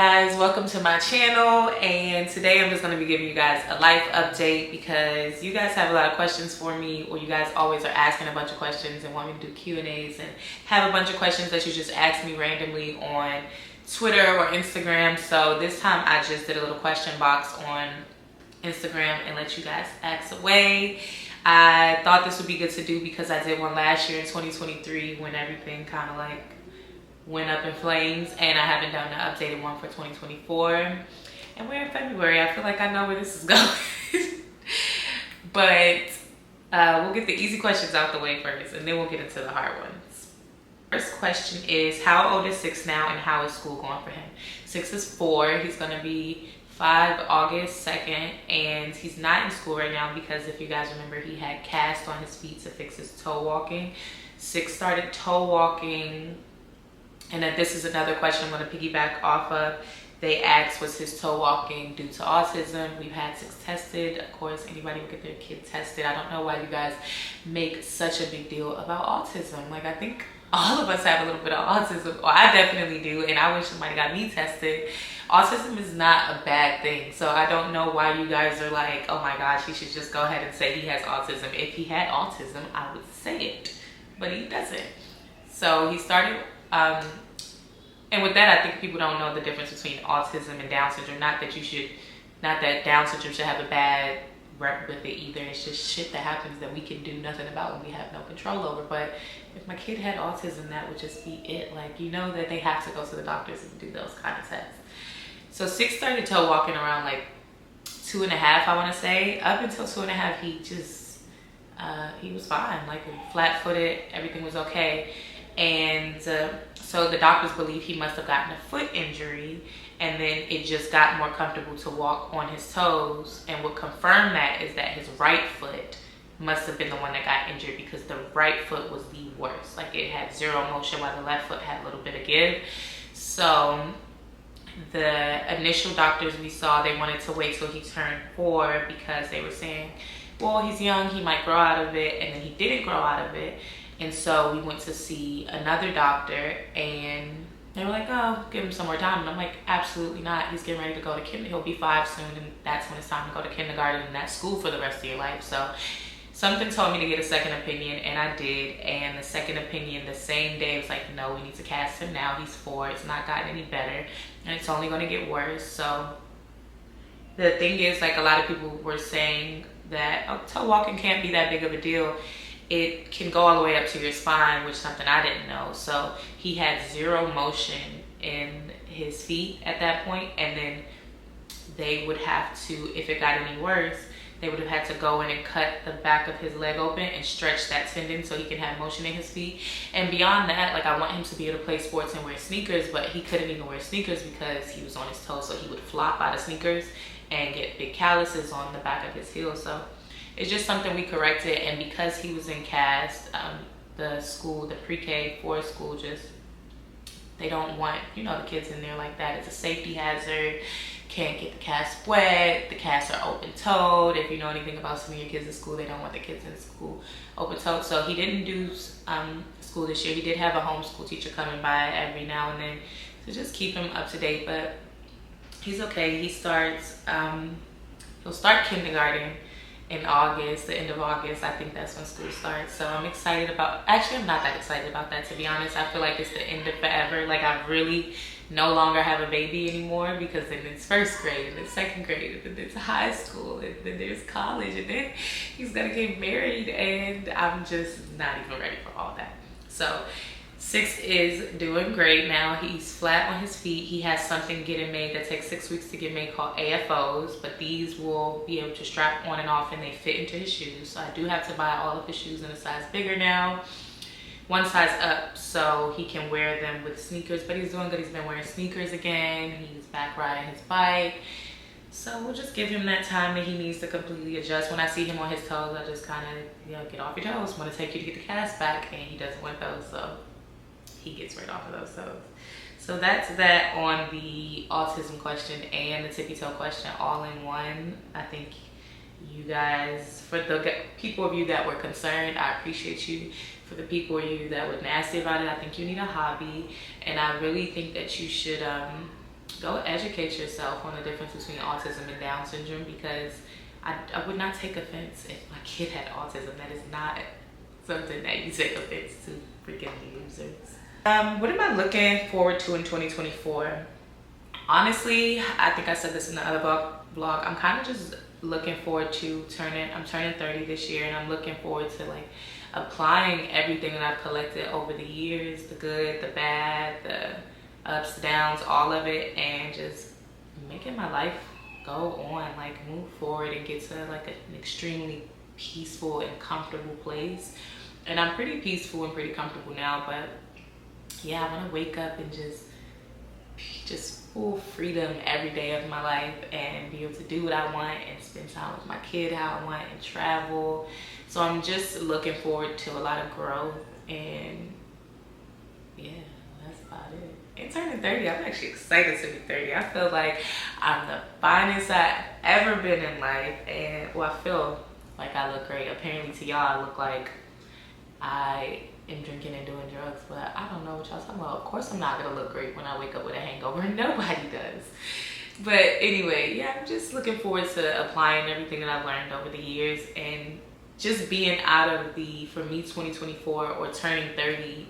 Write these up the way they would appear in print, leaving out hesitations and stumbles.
guys, welcome to my channel, and today I'm just going to be giving you guys a life update because you guys have a lot of questions for me, or you guys always are asking a bunch of questions and want me to do Q&As and have a bunch of questions that you just ask me randomly on Twitter or Instagram. So this time I just did a little question box on Instagram and let you guys ask away. I thought this would be good to do because I did one last year in 2023 when everything kind of like went up in flames, and I haven't done an updated one for 2024, and we're in February. I feel like I know where this is going. But we'll get the easy questions out the way first, and then we'll get into the hard ones. First question is, how old is 6 now, and how is school going for him? 6 is 4. He's going to be 5 August 2nd, and he's not in school right now because if you guys remember, he had cast on his feet to fix his toe walking. 6 started toe walking. And then this is another question I'm going to piggyback off of. They asked, was his toe walking due to autism? We've had 6 tested. Of course, anybody will get their kid tested. I don't know why you guys make such a big deal about autism. Like, I think all of us have a little bit of autism, or I definitely do, and I wish somebody got me tested. Autism is not a bad thing. So I don't know why you guys are like, oh my gosh, he should just go ahead and say he has autism. If he had autism, I would say it, but he doesn't. So he started... and with that, I think people don't know the difference between autism and Down syndrome. Not that Down syndrome should have a bad rep with it either. It's just shit that happens that we can do nothing about and we have no control over. But if my kid had autism, that would just be it. Like, you know that they have to go to the doctors and do those kind of tests. So 6 started toe walking around like 2.5, I want to say. Up until 2.5, he was fine. Like, flat-footed, everything was okay. And so the doctors believe he must have gotten a foot injury, and then it just got more comfortable to walk on his toes. And what confirmed that is that his right foot must have been the one that got injured, because the right foot was the worst. Like, it had zero motion while the left foot had a little bit of give. So the initial doctors we saw, they wanted to wait till he turned 4 because they were saying, well, he's young, he might grow out of it. And then he didn't grow out of it. And so we went to see another doctor, and they were like, oh, give him some more time. And I'm like, absolutely not. He's getting ready to go to kindergarten. He'll be 5 soon, and that's when it's time to go to kindergarten, and that's school for the rest of your life. So something told me to get a second opinion, and I did. And the second opinion the same day was like, no, we need to cast him now. He's 4. It's not gotten any better, and it's only going to get worse. So the thing is, like, a lot of people were saying that, oh, toe walking can't be that big of a deal. It can go all the way up to your spine, which is something I didn't know. So he had zero motion in his feet at that point, and then they would have to, if it got any worse, they would have had to go in and cut the back of his leg open and stretch that tendon so he can have motion in his feet. And beyond that, like, I want him to be able to play sports and wear sneakers, but he couldn't even wear sneakers because he was on his toes, so he would flop out of sneakers and get big calluses on the back of his heel. So it's just something we corrected. And because he was in cast, the school, the pre-K 4 school, just, they don't want, you know, the kids in there like that. It's a safety hazard. Can't get the cast wet. The casts are open-toed. If you know anything about sending your kids to school, they don't want the kids in school open-toed. So he didn't do school this year. He did have a homeschool teacher coming by every now and then to just keep him up to date, but he's okay. He starts, he'll start kindergarten in August, the end of August. I think that's when school starts. So I'm excited about, actually I'm not that excited about that, to be honest. I feel like it's the end of forever. Like, I really no longer have a baby anymore, because then it's 1st grade, and it's 2nd grade, and then it's high school, and then there's college, and then he's gonna get married, and I'm just not even ready for all that. So 6 is doing great now. He's flat on his feet. He has something getting made that takes 6 weeks to get made called AFOs, but these will be able to strap on and off, and they fit into his shoes. So I do have to buy all of his shoes in a size bigger now, 1 size up, so he can wear them with sneakers. But he's doing good. He's been wearing sneakers again. He's back riding his bike. So we'll just give him that time that he needs to completely adjust. When I see him on his toes, I just kind of, you know, get off your toes. Want to take you to get the cast back, and he doesn't want those, so he gets right off of those toes. So that's that on the autism question and the tippy toe question all in one. I think you guys, for the people of you that were concerned, I appreciate you. For the people of you that were nasty about it, I think you need a hobby, and I really think that you should go educate yourself on the difference between autism and Down syndrome, because I would not take offense if my kid had autism. That is not something that you take offense to, freaking losers. What am I looking forward to in 2024? Honestly, I think I said this in the other vlog. I'm kind of just looking forward to I'm turning 30 this year, and I'm looking forward to like applying everything that I've collected over the years, the good, the bad, the ups, downs, all of it, and just making my life go on, like move forward and get to like an extremely peaceful and comfortable place. And I'm pretty peaceful and pretty comfortable now, but yeah, I want to wake up and just full freedom every day of my life and be able to do what I want and spend time with my kid how I want and travel. So I'm just looking forward to a lot of growth, and yeah, that's about it. And turning 30, I'm actually excited to be 30. I feel like I'm the finest I've ever been in life, and well, I feel like I look great. Apparently to y'all, I look like I am drinking and doing drugs, but I don't know what y'all talking about. Of course I'm not gonna look great when I wake up with a hangover. Nobody does. But anyway, yeah, I'm just looking forward to applying everything that I've learned over the years, and just being out of for me 2024, or turning 30,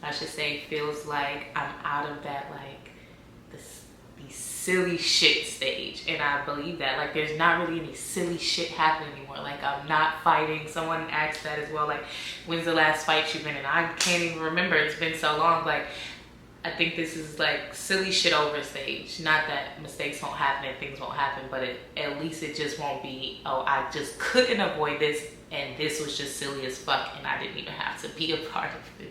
I should say, feels like I'm out of that like the silly shit stage. And I believe that like there's not really any silly shit happening anymore. Like I'm not fighting. Someone asked that as well, like when's the last fight you've been in? I can't even remember, it's been so long. Like I think this is like silly shit over stage. Not that mistakes won't happen and things won't happen, but at least it just won't be, oh, I just couldn't avoid this and this was just silly as fuck and I didn't even have to be a part of this.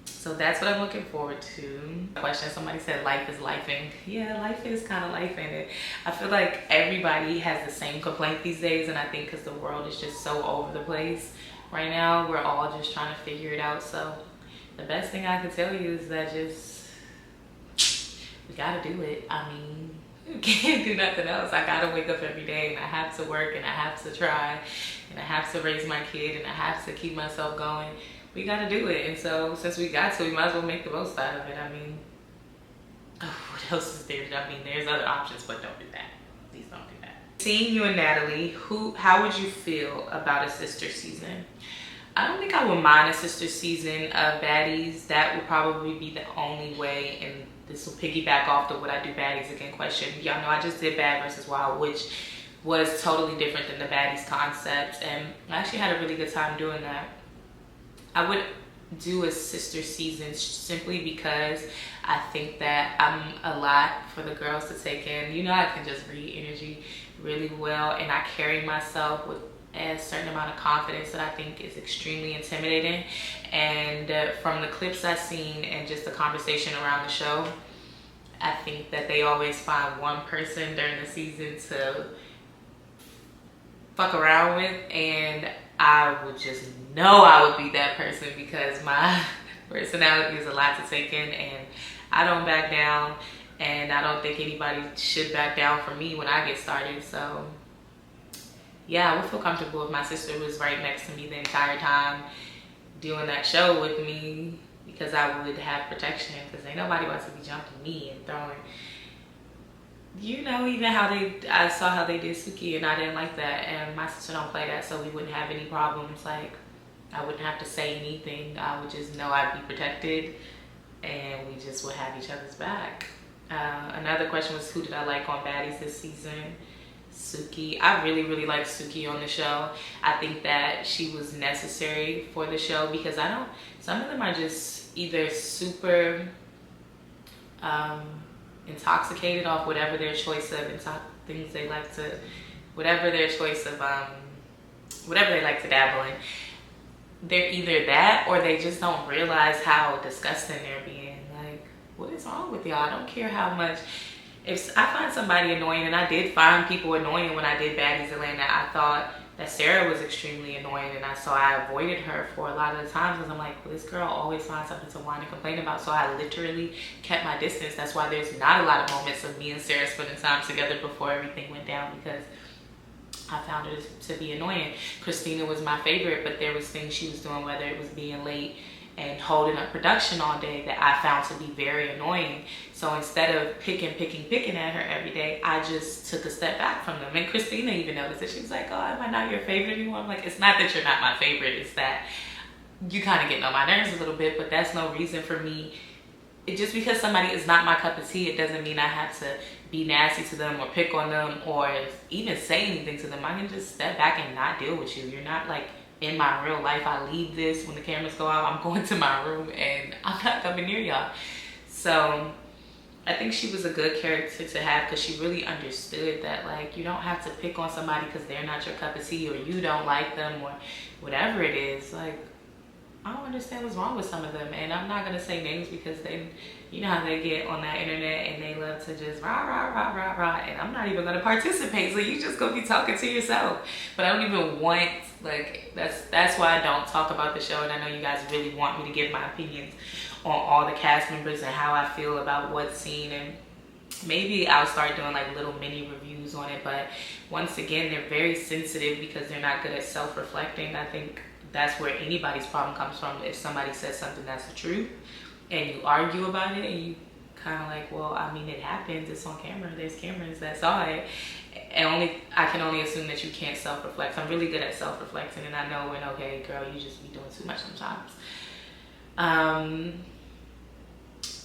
So that's what I'm looking forward to. Question, somebody said life is lifing. Yeah, life is kind of life in it. I feel like everybody has the same complaint these days, and I think because the world is just so over the place right now, we're all just trying to figure it out. So the best thing I can tell you is that we gotta do it. I mean, you can't do nothing else. I gotta wake up every day, and I have to work, and I have to try, and I have to raise my kid, and I have to keep myself going. We gotta do it. And so since we got to, we might as well make the most out of it. I mean, what else is there? I mean, there's other options, but don't do that. Please don't do that. Seeing you and Natalie, how would you feel about a sister season? I don't think I would mind a sister season of Baddies. That would probably be the only way, and this will piggyback off the what I do Baddies again question. Y'all know I just did Bad versus Wild, which was totally different than the Baddies concept, and I actually had a really good time doing that. I would do a sister season simply because I think that I'm a lot for the girls to take in. You know, I can just read energy really well, and I carry myself with a certain amount of confidence that I think is extremely intimidating. And from the clips I've seen and just the conversation around the show, I think that they always find one person during the season to fuck around with, and I would just know I would be that person because my personality is a lot to take in, and I don't back down, and I don't think anybody should back down for me when I get started. So yeah, I would feel comfortable if my sister was right next to me the entire time doing that show with me, because I would have protection, because ain't nobody wants to be jumping me and throwing. You know, even I saw how they did Suki, and I didn't like that, and my sister don't play that, so we wouldn't have any problems. Like, I wouldn't have to say anything. I would just know I'd be protected, and we just would have each other's back. Another question was, who did I like on Baddies this season? Suki. I really, really liked Suki on the show. I think that she was necessary for the show, because some of them are just either super intoxicated off whatever their choice of things they like to, whatever their choice of whatever they like to dabble in. They're either that, or they just don't realize how disgusting they're being. Like, what is wrong with y'all? I don't care how much. If I find somebody annoying, and I did find people annoying when I did Baddies Atlanta, I thought that Sarah was extremely annoying, and I avoided her for a lot of the times, because I'm like, well, this girl always finds something to whine and complain about. So I literally kept my distance. That's why there's not a lot of moments of me and Sarah spending time together before everything went down, because I found her to be annoying. Christina was my favorite, but there was things she was doing, whether it was being late and holding up production all day that I found to be very annoying. So instead of picking at her every day, I just took a step back from them. And Christina even noticed it. She was like, oh, am I not your favorite anymore? I'm like, it's not that you're not my favorite. It's that you kind of getting on my nerves a little bit, but that's no reason for me. Just because somebody is not my cup of tea, it doesn't mean I have to be nasty to them or pick on them or even say anything to them. I can just step back and not deal with you. You're not like in my real life. I leave this when the cameras go out. I'm going to my room and I'm not coming near y'all. So I think she was a good character to have because she really understood that, like, you don't have to pick on somebody because they're not your cup of tea or you don't like them or whatever it is. Like, I don't understand what's wrong with some of them. And I'm not going to say names because they, you know how they get on that internet and they love to just rah, rah, rah, rah, rah. And I'm not even going to participate. So you just going to be talking to yourself. But I don't even want, like, that's why I don't talk about the show. And I know you guys really want me to give my opinions on all the cast members and how I feel about what's seen. And maybe I'll start doing like little mini reviews on it. But once again, they're very sensitive because they're not good at self-reflecting. I think that's where anybody's problem comes from. If somebody says something that's the truth and you argue about it and you kind of like, well, I mean, it happens, it's on camera, there's cameras that saw it, and I can only assume that you can't self-reflect. I'm really good at self-reflecting, and I know when, okay, girl, you just be doing too much sometimes.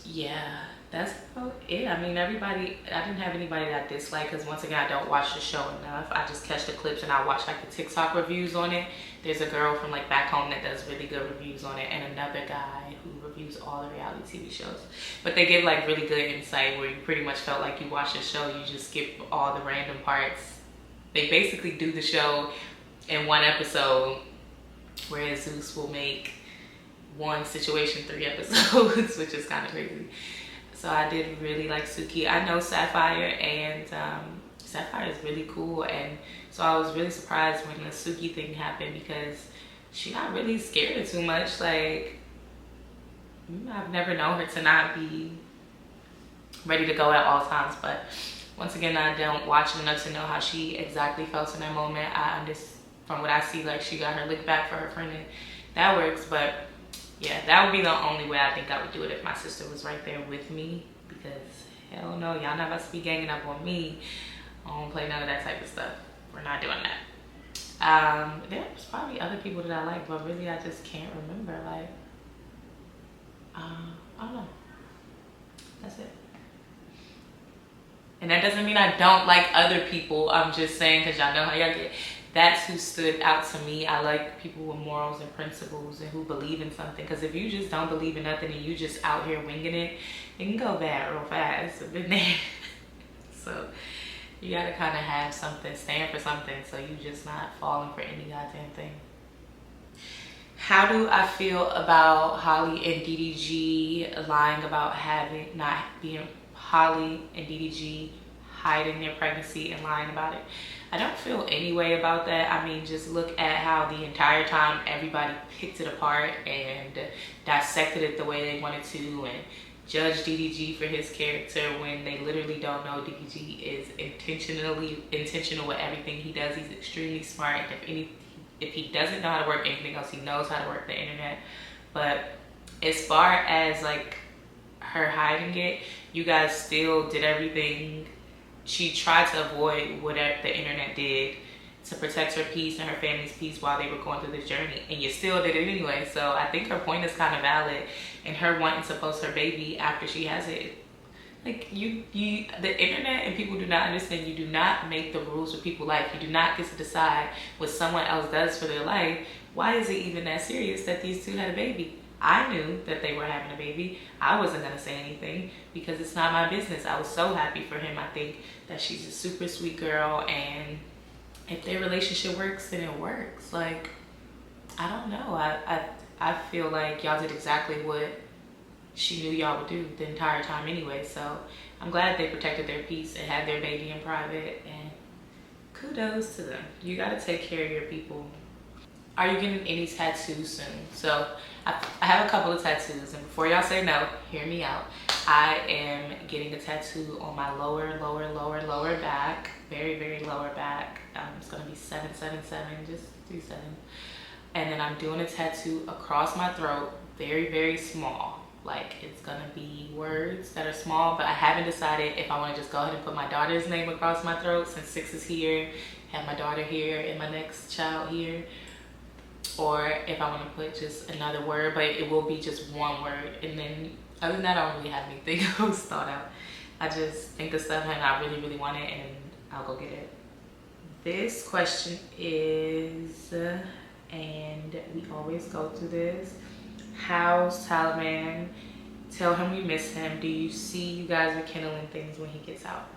Yeah, that's about it. I mean, I didn't have anybody that I dislike because once again, I don't watch the show enough. I just catch the clips and I watch like the TikTok reviews on it. There's a girl from like back home that does really good reviews on it, and another guy who reviews all the reality TV shows. But they give like really good insight where you pretty much felt like you watch the show, you just skip all the random parts. They basically do the show in one episode, whereas Zeus will make one situation 3 episodes, which is kind of crazy. So I did really like Suki. I know Sapphire, and Sapphire is really cool, and so I was really surprised when the Suki thing happened because she got really scared of too much. Like, I've never known her to not be ready to go at all times, but once again, I don't watch it enough to know how she exactly felt in that moment. From what I see, like, she got her lick back for her friend, and that works. But yeah, that would be the only way I think I would do it if my sister was right there with me, because hell no, y'all not about to be ganging up on me. I don't play none of that type of stuff. We're not doing that. There's probably other people that I like, but really I just can't remember. Like, I don't know. That's it. And that doesn't mean I don't like other people. I'm just saying, because y'all know how y'all get. That's who stood out to me. I like people with morals and principles and who believe in something. Because if you just don't believe in nothing and you just out here winging it, it can go bad real fast. I've been there. So you gotta kind of have something, stand for something, so you just not falling for any goddamn thing. How do I feel about Holly and DDG lying about Holly and DDG hiding their pregnancy and lying about it? I don't feel any way about that. I mean, just look at how the entire time everybody picked it apart and dissected it the way they wanted to and judged DDG for his character when they literally don't know DDG is intentional with everything he does. He's extremely smart. If he doesn't know how to work anything else, he knows how to work the internet. But as far as like her hiding it, you guys still did everything. She tried to avoid whatever the internet did to protect her peace and her family's peace while they were going through this journey, and you still did it anyway. So I think her point is kind of valid, and her wanting to post her baby after she has it. Like, the internet and people do not understand. You do not make the rules for people's life. You do not get to decide what someone else does for their life. Why is it even that serious that these two had a baby? I knew that they were having a baby. I wasn't gonna say anything because it's not my business. I was so happy for him. I think that she's a super sweet girl, and if their relationship works, then it works. Like, I don't know. I feel like y'all did exactly what she knew y'all would do the entire time anyway. So I'm glad they protected their peace and had their baby in private, and kudos to them. You gotta take care of your people. Are you getting any tattoos soon? So I have a couple of tattoos, and before y'all say no, hear me out. I am getting a tattoo on my lower back, very lower back. It's gonna be 777, just do 7. And then I'm doing a tattoo across my throat very, very small. Like, it's gonna be words that are small, but I haven't decided if I want to just go ahead and put my daughter's name across my throat, since 6 is here, have my daughter here and my next child here, or if I want to put just another word, but it will be just one word. And then other than that, I don't really have anything else thought out. I just think of stuff and I really, really want it, and I'll go get it. This question is, and we always go through this, how's Talaman? Tell him we miss him. Do you see you guys rekindling things when he gets out?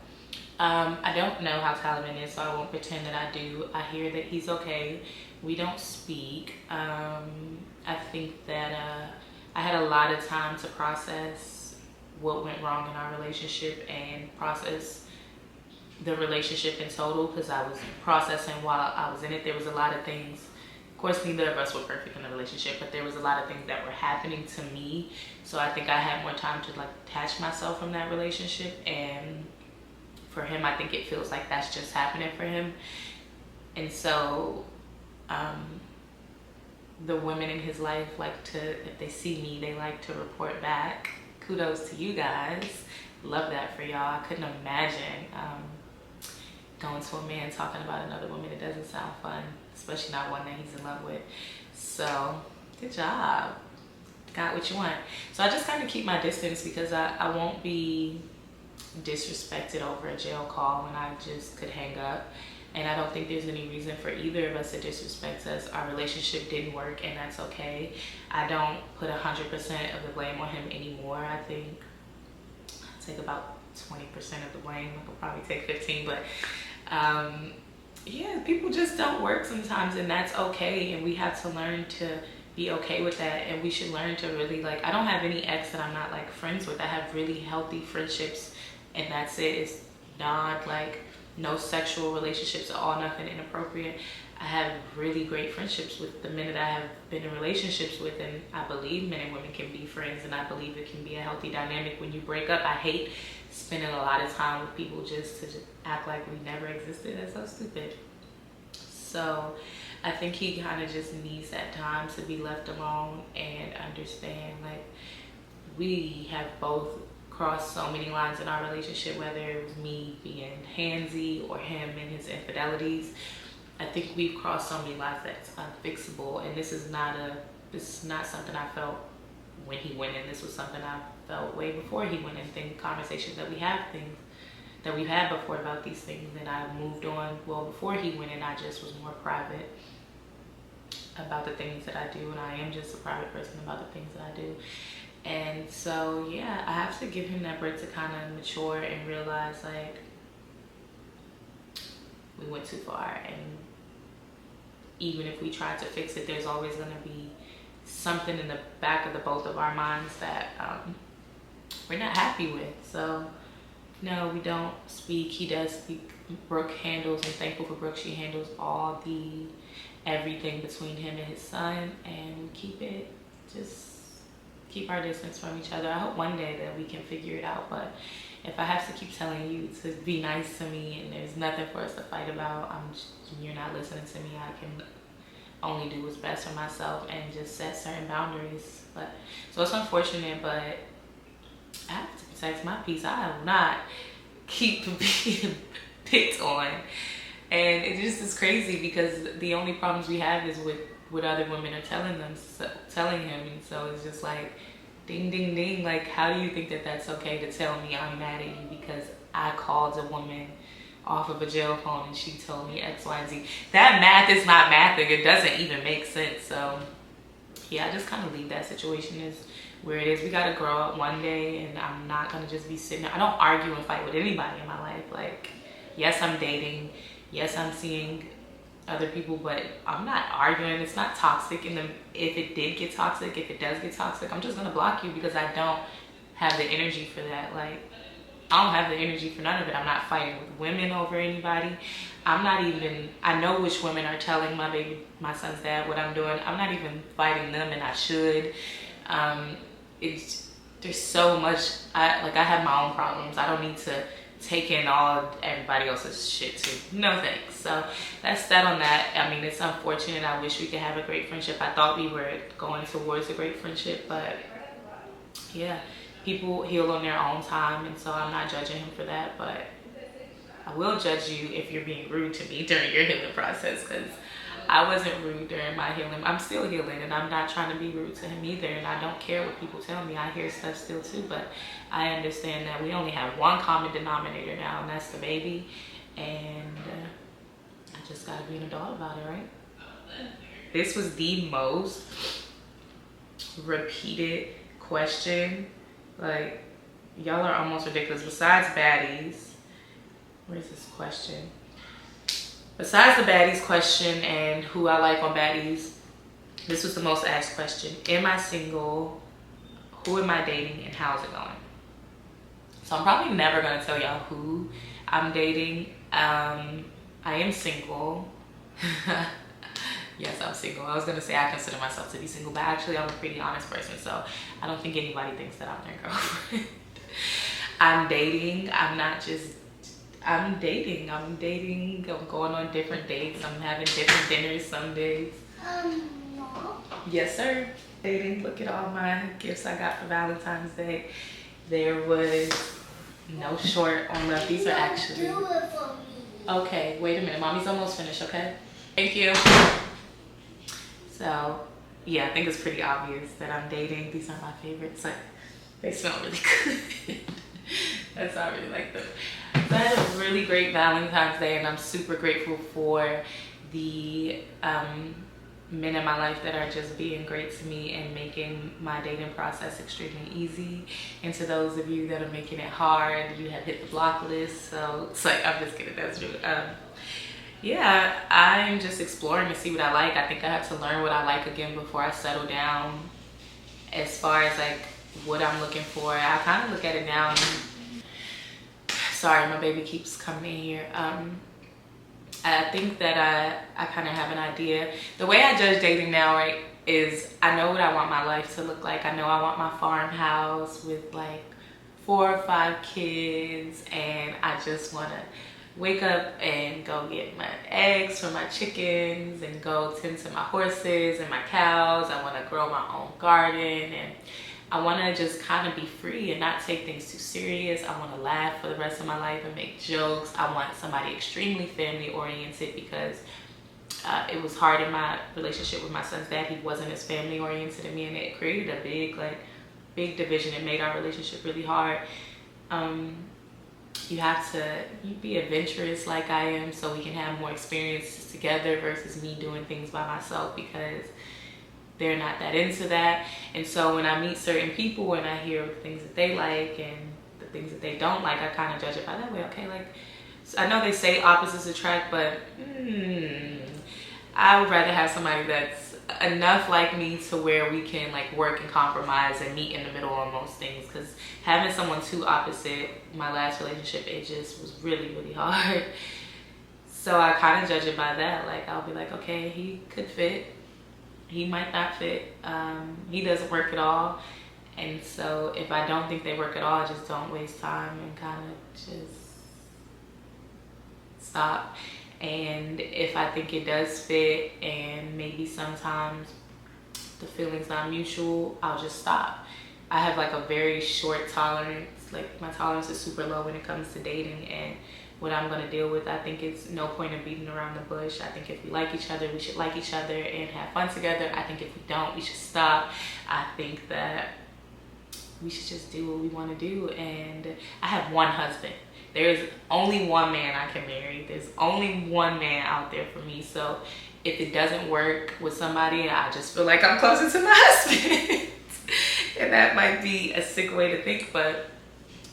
I don't know how Talaman is, so I won't pretend that I do. I hear that he's okay. We don't speak. I think that I had a lot of time to process what went wrong in our relationship and process the relationship in total, because I was processing while I was in it. There was a lot of things. Of course, neither of us were perfect in the relationship, but there was a lot of things that were happening to me. So I think I had more time to like detach myself from that relationship. And for him, I think it feels like that's just happening for him. And so the women in his life like to, if they see me, they like to report back. Kudos to you guys. Love that for y'all. I couldn't imagine going to a man talking about another woman. It doesn't sound fun, especially not one that he's in love with. So good job. Got what you want. So I just kind of keep my distance, because I won't be disrespected over a jail call when I just could hang up. And I don't think there's any reason for either of us to disrespect us. Our relationship didn't work, and that's okay. I don't put 100% of the blame on him anymore. I think I take about 20% of the blame. I could probably take 15, but yeah, people just don't work sometimes, and that's okay. And we have to learn to be okay with that. And we should learn to really, like, I don't have any ex that I'm not like friends with. I have really healthy friendships, and that's it. It's not like no sexual relationships at all, nothing inappropriate. I have really great friendships with the men that I have been in relationships with, and I believe men and women can be friends, and I believe it can be a healthy dynamic when you break up. I hate spending a lot of time with people just to act like we never existed. That's so stupid. So I think he kind of just needs that time to be left alone and understand, like, we have both crossed so many lines in our relationship, whether it was me being handsy or him and his infidelities. I think we've crossed so many lines that's unfixable, and this is not something I felt when he went in. This was something I felt way before he went in. Think conversations that we have, things that we've had before about these things, and I moved on well before he went in. I just was more private about the things that I do, and I am just a private person about the things that I do. And so yeah, I have to give him that break to kind of mature and realize, like, we went too far, and even if we try to fix it, there's always going to be something in the back of the both of our minds that we're not happy with. So no, we don't speak. He does speak. Brooke handles, and thankful for Brooke, she handles all the everything between him and his son, and we keep our distance from each other. I hope one day that we can figure it out, but if I have to keep telling you to be nice to me and there's nothing for us to fight about, you're not listening to me. I can only do what's best for myself and just set certain boundaries. But so it's unfortunate, but I have to protect my peace. I will not keep being picked on. And it just is crazy, because the only problems we have is with what other women are telling him. And so it's just like, ding, ding, ding. Like, how do you think that that's okay to tell me I'm mad at you because I called a woman off of a jail phone and she told me X, Y, and Z? That math is not mathing. It doesn't even make sense. So yeah, I just kind of leave that situation as where it is. We got to grow up one day, and I'm not going to just be sitting there. I don't argue and fight with anybody in my life. Like, yes, I'm dating. Yes, I'm seeing other people, but I'm not arguing. It's not toxic. And if it does get toxic, I'm just gonna block you, because I don't have the energy for that. Like, I don't have the energy for none of it. I'm not fighting with women over anybody. I know which women are telling my son's dad what I'm doing. I'm not even fighting them, and I should. There's so much. I have my own problems. I don't need to taking all everybody else's shit too. No thanks. So that's that on that. I mean, it's unfortunate. I wish we could have a great friendship. I thought we were going towards a great friendship, but yeah, people heal on their own time, and so I'm not judging him for that, but I will judge you if you're being rude to me during your healing process, because I wasn't rude during my healing. I'm still healing, and I'm not trying to be rude to him either, and I don't care what people tell me. I hear stuff still too, but I understand that we only have one common denominator now, and that's the baby, and I just gotta be an adult about it, right? This was the most repeated question. Like, y'all are almost ridiculous. Besides Baddies, where's this question? Besides the Baddies question and who I like on Baddies, this was the most asked question. Am I single? Who am I dating? And how's it going? So I'm probably never going to tell y'all who I'm dating. I am single. Yes, I'm single. I was going to say I consider myself to be single, but actually I'm a pretty honest person, so I don't think anybody thinks that I'm their girlfriend. I'm dating. I'm dating. I'm going on different dates. I'm having different dinners some days. Mom? Yes, sir. Dating. Look at all my gifts I got for Valentine's Day. There was no short on love. These are actually... Do it for me. Okay, wait a minute. Mommy's almost finished, okay? Thank you. So, yeah, I think it's pretty obvious that I'm dating. These are my favorites. Like, they smell really good. That's not really like them. So I had a really great Valentine's Day, and I'm super grateful for the men in my life that are just being great to me and making my dating process extremely easy. And to those of you that are making it hard, you have hit the block list. So it's like, I'm just kidding, that's rude. Yeah, I'm just exploring to see what I like. I think I have to learn what I like again before I settle down. As far as like what I'm looking for, I kind of look at it now. And, sorry, my baby keeps coming in here. I think that I kind of have an idea. The way I judge dating now, right, is I know what I want my life to look like. I know I want my farmhouse with like 4 or 5 kids, and I just want to wake up and go get my eggs for my chickens and go tend to my horses and my cows. I want to grow my own garden, and I want to just kind of be free and not take things too serious. I want to laugh for the rest of my life and make jokes. I want somebody extremely family oriented, because it was hard in my relationship with my son's dad. He wasn't as family oriented to me, and it created a big division. It made our relationship really hard. You have to be adventurous like I am, so we can have more experiences together versus me doing things by myself, because they're not that into that. And so when I meet certain people and I hear things that they like and the things that they don't like, I kind of judge it by that way. Okay, like, so I know they say opposites attract, but I would rather have somebody that's enough like me to where we can like work and compromise and meet in the middle on most things. Because having someone too opposite, my last relationship, it just was really, really hard. So I kind of judge it by that. Like, I'll be like, okay, he could fit, he might not fit, he doesn't work at all. And so if I don't think they work at all, I just don't waste time and kind of just stop. And if I think it does fit and maybe sometimes the feeling's not mutual, I'll just stop. I have like a very short tolerance. Like, my tolerance is super low when it comes to dating and what I'm gonna deal with. I think it's no point in beating around the bush. I think if we like each other, we should like each other and have fun together. I think if we don't, we should stop. I think that we should just do what we wanna do. And I have one husband. There's only one man I can marry. There's only one man out there for me. So if it doesn't work with somebody, I just feel like I'm closer to my husband. And that might be a sick way to think, but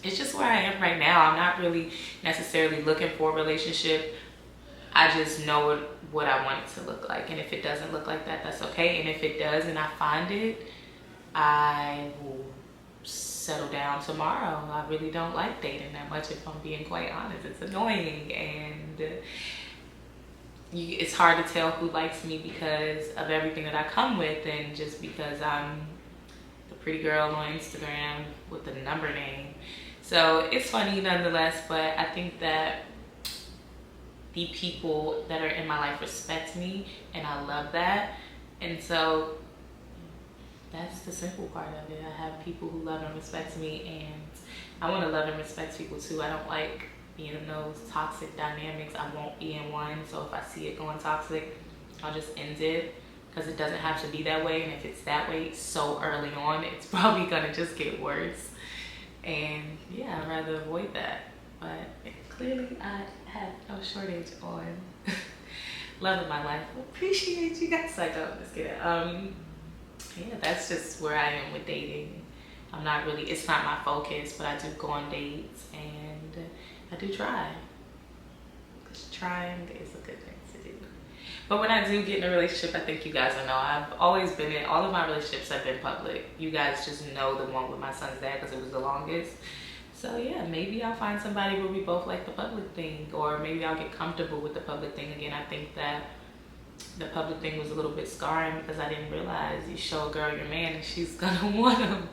it's just where I am right now. I'm not really necessarily looking for a relationship. I just know what I want it to look like. And if it doesn't look like that, that's okay. And if it does and I find it, I will settle down tomorrow. I really don't like dating that much, if I'm being quite honest. It's annoying, and it's hard to tell who likes me because of everything that I come with, and just because I'm the pretty girl on Instagram with the number name. So it's funny nonetheless, but I think that the people that are in my life respect me, and I love that. And so that's the simple part of it. I have people who love and respect me, and I want to love and respect people too. I don't like being in those toxic dynamics. I won't be in one. So if I see it going toxic, I'll just end it, because it doesn't have to be that way. And if it's that way so early on, it's probably gonna just get worse. And yeah, I'd rather avoid that. But clearly I have no shortage on loving my life. Appreciate you guys. I don't, just kidding. Yeah, that's just where I am with dating. I'm not really, it's not my focus, but I do go on dates, and I do try. Because trying is a good thing to do. But when I do get in a relationship, I think you guys will know, I've always been in, all of my relationships have been public. You guys just know the one with my son's dad because it was the longest. So yeah, maybe I'll find somebody where we both like the public thing, or maybe I'll get comfortable with the public thing again. I think that the public thing was a little bit scarring because I didn't realize you show a girl your man and she's gonna want him.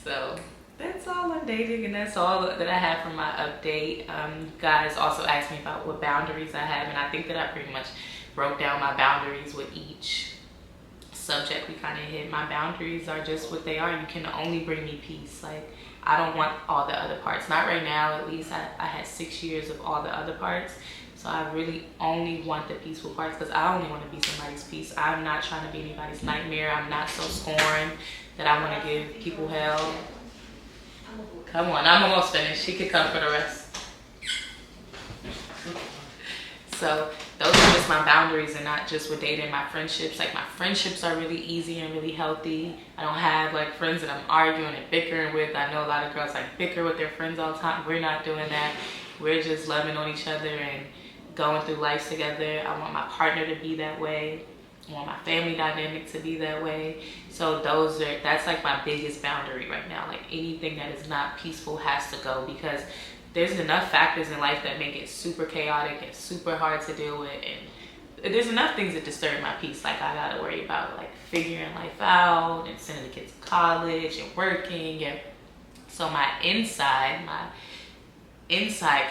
So that's all on dating, and that's all that I have for my update. You guys also asked me about what boundaries I have, and I think that I pretty much broke down my boundaries with each subject we kind of hit. My boundaries are just what they are. You can only bring me peace. Like, I don't want all the other parts. Not right now, at least. I had 6 years of all the other parts. So I really only want the peaceful parts, because I only want to be somebody's peace. I'm not trying to be anybody's nightmare. I'm not so scorned that I want to give people hell. Come on, I'm almost finished. She could come for the rest. So those are just my boundaries, and not just with dating. My friendships, like my friendships are really easy and really healthy. I don't have like friends that I'm arguing and bickering with. I know a lot of girls like bicker with their friends all the time. We're not doing that. We're just loving on each other and going through life together. I want my partner to be that way. I want my family dynamic to be that way. So that's like my biggest boundary right now. Like, anything that is not peaceful has to go, because there's enough factors in life that make it super chaotic and super hard to deal with, and there's enough things that disturb my peace. Like, I gotta worry about like figuring life out and sending the kids to college and working, and so my inside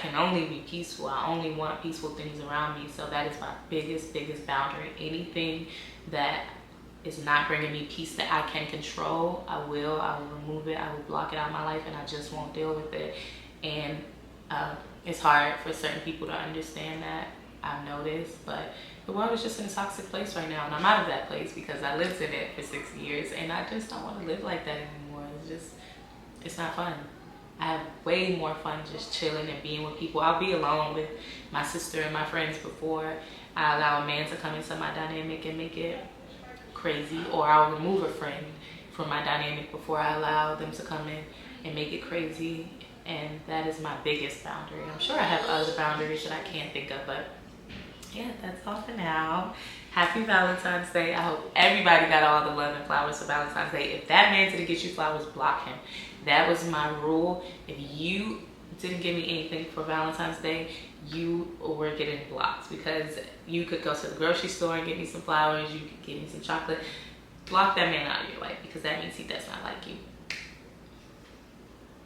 can only be peaceful. I only want peaceful things around me. So that is my biggest boundary. Anything that is not bringing me peace that I can control, I will remove it. I will block it out of my life, and I just won't deal with it. And it's hard for certain people to understand that, I've noticed, but the world is just in a toxic place right now, and I'm out of that place because I lived in it for 6 years, and I just don't want to live like that anymore. It's not fun. I have way more fun just chilling and being with people. I'll be alone with my sister and my friends before I allow a man to come into my dynamic and make it crazy, or I'll remove a friend from my dynamic before I allow them to come in and make it crazy. And that is my biggest boundary. I'm sure I have other boundaries that I can't think of, but yeah, that's all for now. Happy Valentine's Day. I hope everybody got all the love and flowers for Valentine's Day. If that man didn't get you flowers, block him. That was my rule. If you didn't give me anything for Valentine's Day, you were getting blocked, because you could go to the grocery store and get me some flowers. You could give me some chocolate. Block that man out of your life, because that means he does not like you.